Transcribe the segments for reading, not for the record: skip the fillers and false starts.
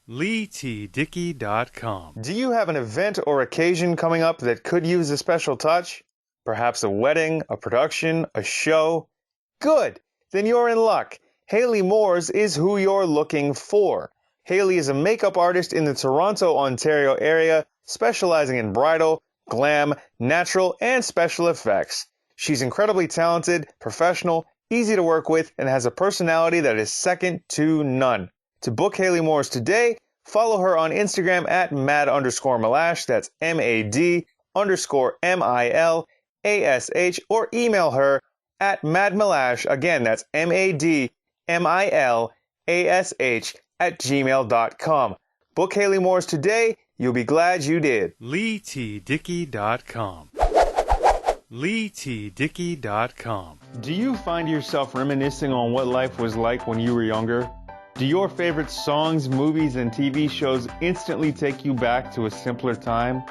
LEIGHTDICKEY.com. Do you have an event or occasion coming up that could use a special touch? Perhaps a wedding, a production, a show? Good! Then you're in luck. Hayley Moores is who you're looking for. Hayley is a makeup artist in the Toronto, Ontario area, specializing in bridal, glam, natural, and special effects. She's incredibly talented, professional, easy to work with, and has a personality that is second to none. To book Hayley Moores today, follow her on Instagram at mad_milash, that's MAD_MILASH, or email her at madmilash, again that's MADMILASH @gmail.com. Book Hayley Moores today, you'll be glad you did. LEIGHTDICKEY.com. LEIGHTDICKEY.com. Do you find yourself reminiscing on what life was like when you were younger? Do your favorite songs, movies, and TV shows instantly take you back to a simpler time?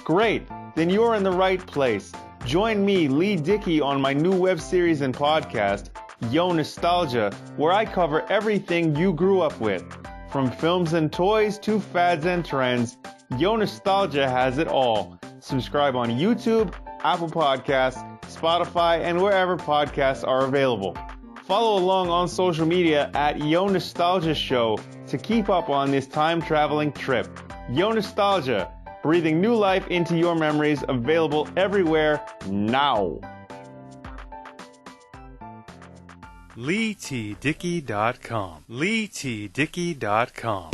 Great! Then you're in the right place. Join me, Leigh Dickey, on my new web series and podcast, Yo Nostalgia, where I cover everything you grew up with. From films and toys to fads and trends, Yo Nostalgia has it all. Subscribe on YouTube, Apple Podcasts, Spotify, and wherever podcasts are available. Follow along on social media at Yo Nostalgia Show to keep up on this time-traveling trip. Yo Nostalgia, breathing new life into your memories, available everywhere now. LEIGHTDICKEY.com. LEIGHTDICKEY.com.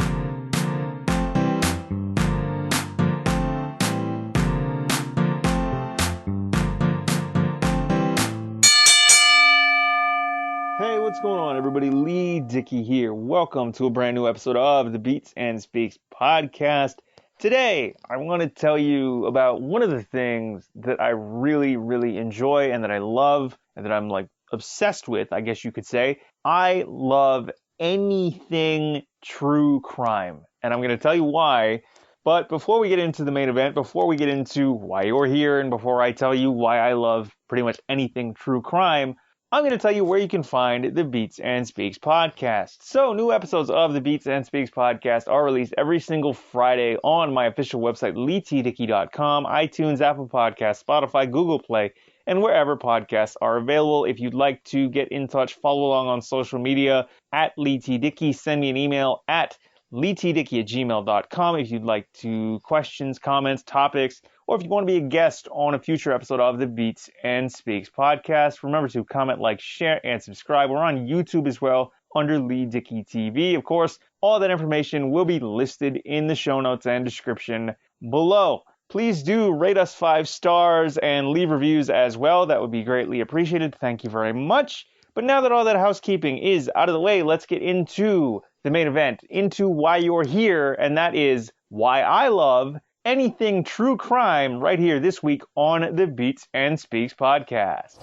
Hey, what's going on, everybody? Leigh Dickey here. Welcome to a brand new episode of the Beats and Speaks podcast. Today, I want to tell you about one of the things that I really, really enjoy and that I love and that I'm like obsessed with, I guess you could say. I love anything true crime, and I'm going to tell you why. But before we get into the main event, before we get into why you're here, and before I tell you why I love pretty much anything true crime, I'm going to tell you where you can find the Beats and Speaks podcast. So, new episodes of the Beats and Speaks podcast are released every single Friday on my official website, LEIGHTDICKEY.com, iTunes, Apple Podcasts, Spotify, Google Play, and wherever podcasts are available. If you'd like to get in touch, follow along on social media at LeightDickey. Send me an email at LeightDickey@gmail.com if you'd like to questions, comments, topics, or if you want to be a guest on a future episode of the Beats and Speaks podcast. Remember to comment, like, share, and subscribe. We're on YouTube as well under Leigh Dickey TV. Of course, all that information will be listed in the show notes and description below. Please do rate us 5 stars and leave reviews as well. That would be greatly appreciated. Thank you very much. But now that all that housekeeping is out of the way, let's get into the main event, into why you're here, and that is why I love anything true crime right here this week on the Beats and Speaks podcast.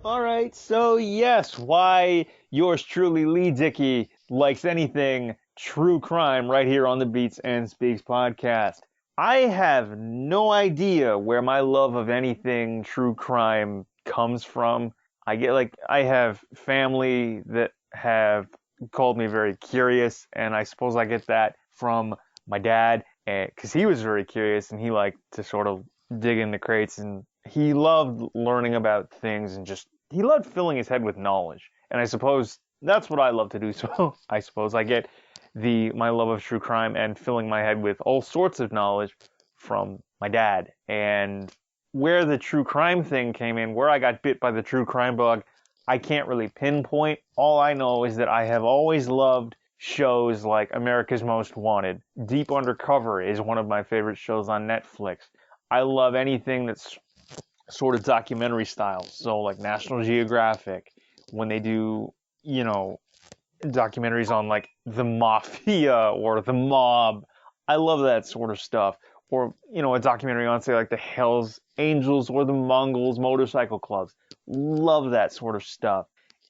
Alright, so yes, why yours truly, Leigh Dickey, likes anything true crime right here on the Beats and Speaks podcast. I have no idea where my love of anything true crime comes from. I have family that have called me very curious, and I suppose I get that from my dad, because he was very curious and he liked to sort of dig in the crates, and he loved learning about things, and he loved filling his head with knowledge. And I suppose that's what I love to do. So I suppose I get my love of true crime and filling my head with all sorts of knowledge from my dad. And where the true crime thing came in, where I got bit by the true crime bug, I can't really pinpoint. All I know is that I have always loved shows like America's Most Wanted. Deep Undercover is one of my favorite shows on Netflix. I love anything that's sort of documentary style. So like National Geographic, when they do, documentaries on like the mafia or the mob. I love that sort of stuff. Or, a documentary on, say, like the Hells Angels or the Mongols motorcycle clubs. Love that sort of stuff.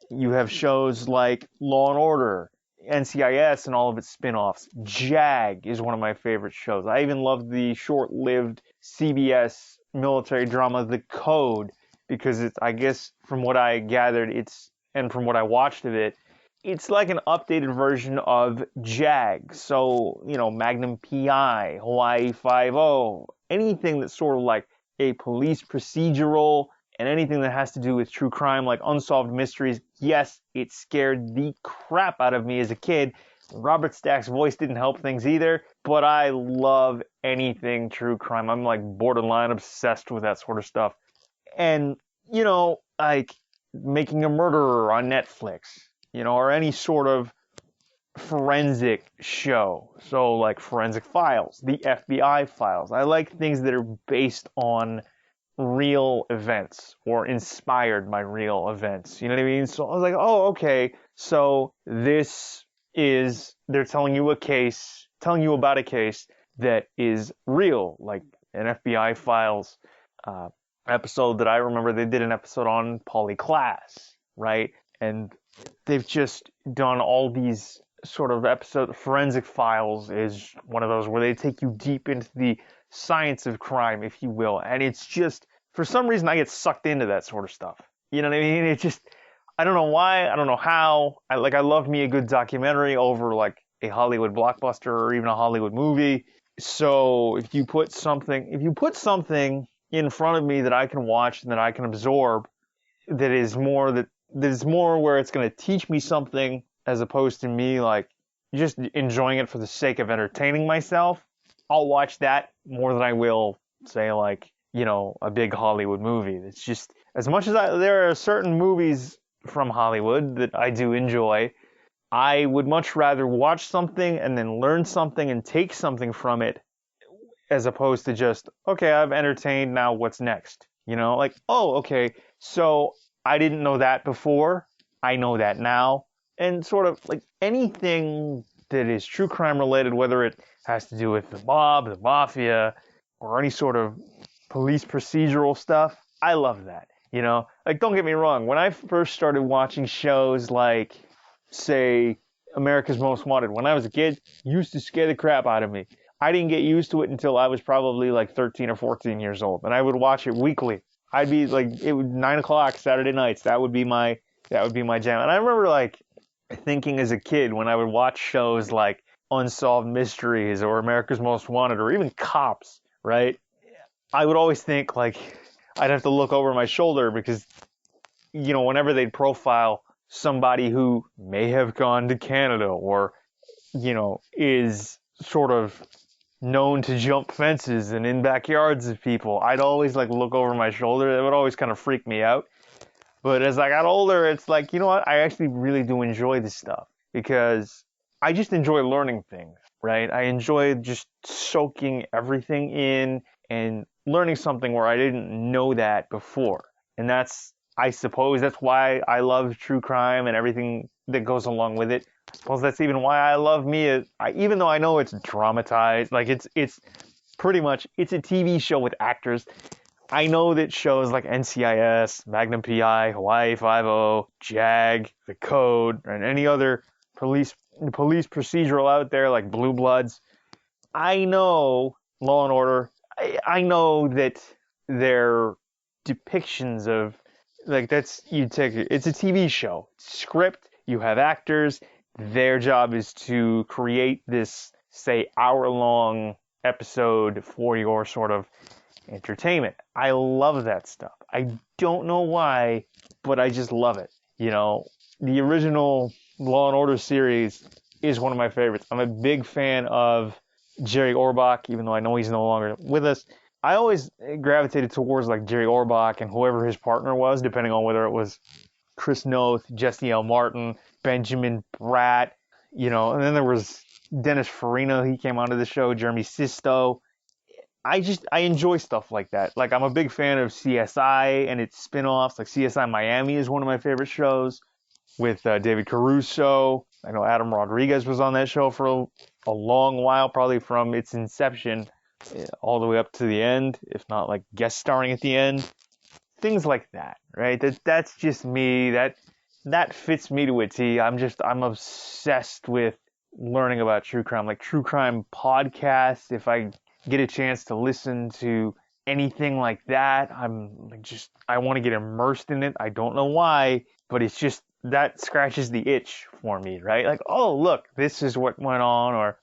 You have shows like Law and Order, NCIS, and all of its spin-offs. JAG is one of my favorite shows. I even love the short-lived CBS military drama, The Code, because I guess from what I gathered, and from what I watched of it, it's like an updated version of JAG. So, Magnum PI, Hawaii Five-0, anything that's sort of like a police procedural, and anything that has to do with true crime, like unsolved mysteries. Yes, it scared the crap out of me as a kid. Robert Stack's voice didn't help things either, but I love anything true crime. I'm like borderline obsessed with that sort of stuff. And, like Making a Murderer on Netflix, or any sort of forensic show. So like Forensic Files, the FBI files. I like things that are based on real events or inspired by real events. You know what I mean? So I was like, oh, okay. So they're telling you about a case that is real, like an FBI files episode that I remember. They did an episode on Polyclass, right? And they've just done all these sort of episodes. Forensic Files is one of those where they take you deep into the science of crime, if you will. And it's just, for some reason, I get sucked into that sort of stuff. You know what I mean? It just, I don't know why, I don't know how. I love me a good documentary over like a Hollywood blockbuster or even a Hollywood movie. So if you put something in front of me that I can watch and that I can absorb, that is more where it's going to teach me something, as opposed to me like just enjoying it for the sake of entertaining myself, I'll watch that more than I will, say, like, a big Hollywood movie. It's just, as much as there are certain movies from Hollywood that I do enjoy, I would much rather watch something and then learn something and take something from it, as opposed to just, okay, I've entertained, now what's next? Like, oh, okay, so I didn't know that before, I know that now. And sort of like anything that is true crime related, whether it has to do with the mob, the mafia, or any sort of police procedural stuff, I love that. Like, don't get me wrong, when I first started watching shows like, say, America's Most Wanted, when I was a kid, used to scare the crap out of me. I didn't get used to it until I was probably like 13 or 14 years old, and I would watch it weekly. I'd be like, it was 9 o'clock Saturday nights. That would be my jam. And I remember like thinking as a kid, when I would watch shows like Unsolved Mysteries or America's Most Wanted or even Cops, right? I would always think like I'd have to look over my shoulder because, whenever they'd profile somebody who may have gone to Canada or, is sort of known to jump fences and in backyards of people, I'd always like look over my shoulder. It would always kind of freak me out. But as I got older, it's like, you know what? I actually really do enjoy this stuff because I just enjoy learning things, right? I enjoy just soaking everything in and learning something where I didn't know that before. And I suppose that's why I love true crime and everything that goes along with it. I suppose that's even why I love me. Even though I know it's dramatized, like it's pretty much, it's a TV show with actors. I know that shows like NCIS, Magnum PI, Hawaii Five-0, JAG, The Code, and any other police procedural out there like Blue Bloods, I know Law and Order. I know that their depictions of, like, it's a TV show, script, you have actors, their job is to create this, say, hour-long episode for your sort of entertainment. I love that stuff. I don't know why, but I just love it. The original Law and Order series is one of my favorites. I'm a big fan of Jerry Orbach, even though I know he's no longer with us. I always gravitated towards like Jerry Orbach and whoever his partner was, depending on whether it was Chris Noth, Jesse L. Martin, Benjamin Bratt, and then there was Dennis Farina. He came onto the show, Jeremy Sisto. I enjoy stuff like that. Like, I'm a big fan of CSI and its spin-offs. Like, CSI Miami is one of my favorite shows with David Caruso. I know Adam Rodriguez was on that show for a long while, probably from its inception all the way up to the end, if not like guest starring at the end. Things like that, right? That's just me. That fits me to a T. I'm obsessed with learning about true crime, like true crime podcasts. If I get a chance to listen to anything like that, I want to get immersed in it. I don't know why, but it's just that scratches the itch for me, right? Like, oh, look, this is what went on. Or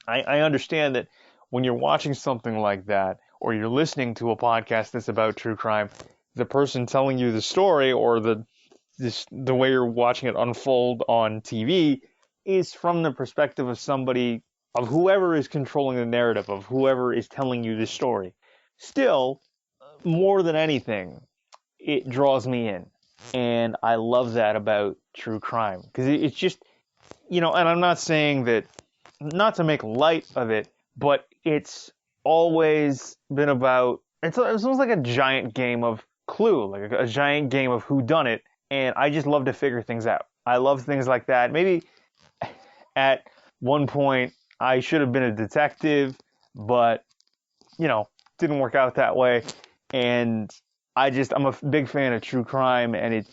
I understand that when you're watching something like that, or you're listening to a podcast that's about true crime, the person telling you the story or the way you're watching it unfold on TV is from the perspective of somebody, of whoever is controlling the narrative, of whoever is telling you the story. Still, more than anything, it draws me in. And I love that about true crime. Because it's just, and I'm not saying that, not to make light of it, but it's always been about, it's almost like a giant game of Clue, like a giant game of whodunit, and I just love to figure things out. I love things like that. Maybe at one point I should have been a detective, but, didn't work out that way. And I'm a big fan of true crime, and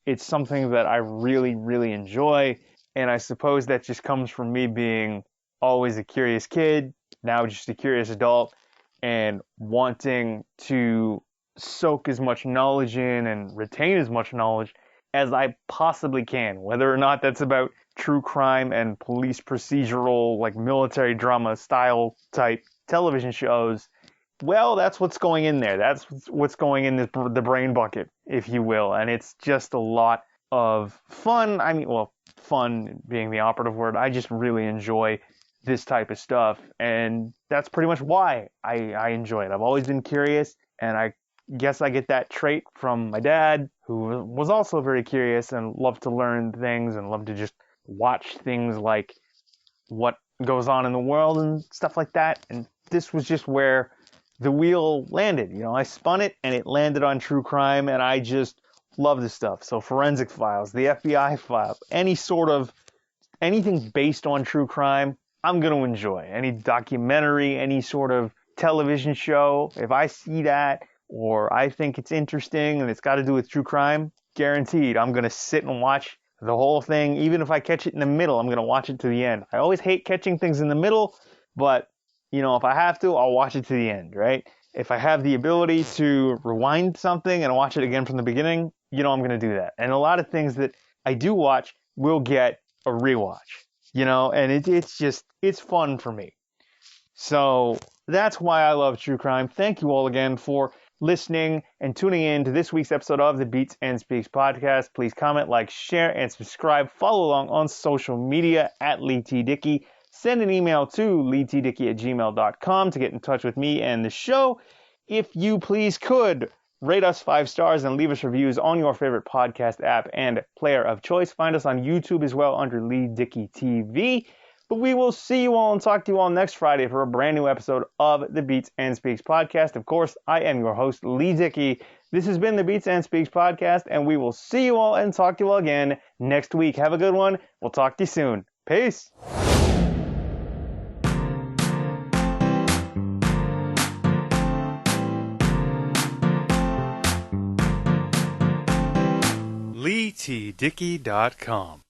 it's something that I really, really enjoy. And I suppose that just comes from me being always a curious kid, now just a curious adult, and wanting to soak as much knowledge in and retain as much knowledge as I possibly can, whether or not that's about true crime and police procedural, like military drama style type television shows. Well, that's what's going in there. That's what's going in the brain bucket, if you will. And it's just a lot of fun. I mean, well, fun being the operative word. I just really enjoy this type of stuff. And that's pretty much why I enjoy it. I've always been curious, and I guess I get that trait from my dad, who was also very curious and loved to learn things and loved to just watch things like what goes on in the world and stuff like that. And this was just where the wheel landed. I spun it and it landed on true crime, and I just love this stuff. So forensic files, the FBI files, anything based on true crime, I'm going to enjoy. Any documentary, any sort of television show, if I see that or I think it's interesting and it's got to do with true crime, guaranteed I'm going to sit and watch the whole thing. Even if I catch it in the middle, I'm going to watch it to the end. I always hate catching things in the middle, but if I have to, I'll watch it to the end, right? If I have the ability to rewind something and watch it again from the beginning, I'm going to do that. And a lot of things that I do watch will get a rewatch, and it's fun for me. So that's why I love true crime. Thank you all again for listening and tuning in to this week's episode of the Beats and Speaks podcast. Please comment, like, share, and subscribe. Follow along on social media at LEIGHTDICKEY. Send an email to LEIGHTDICKEY@gmail.com to get in touch with me and the show. If you please could, rate us 5 stars and leave us reviews on your favorite podcast app and player of choice. Find us on YouTube as well under Leigh Dickey TV. But we will see you all and talk to you all next Friday for a brand new episode of the Beats and Speaks podcast. Of course, I am your host, Leigh Dickey. This has been the Beats and Speaks podcast, and we will see you all and talk to you all again next week. Have a good one. We'll talk to you soon. Peace. LEIGHTDICKEY.com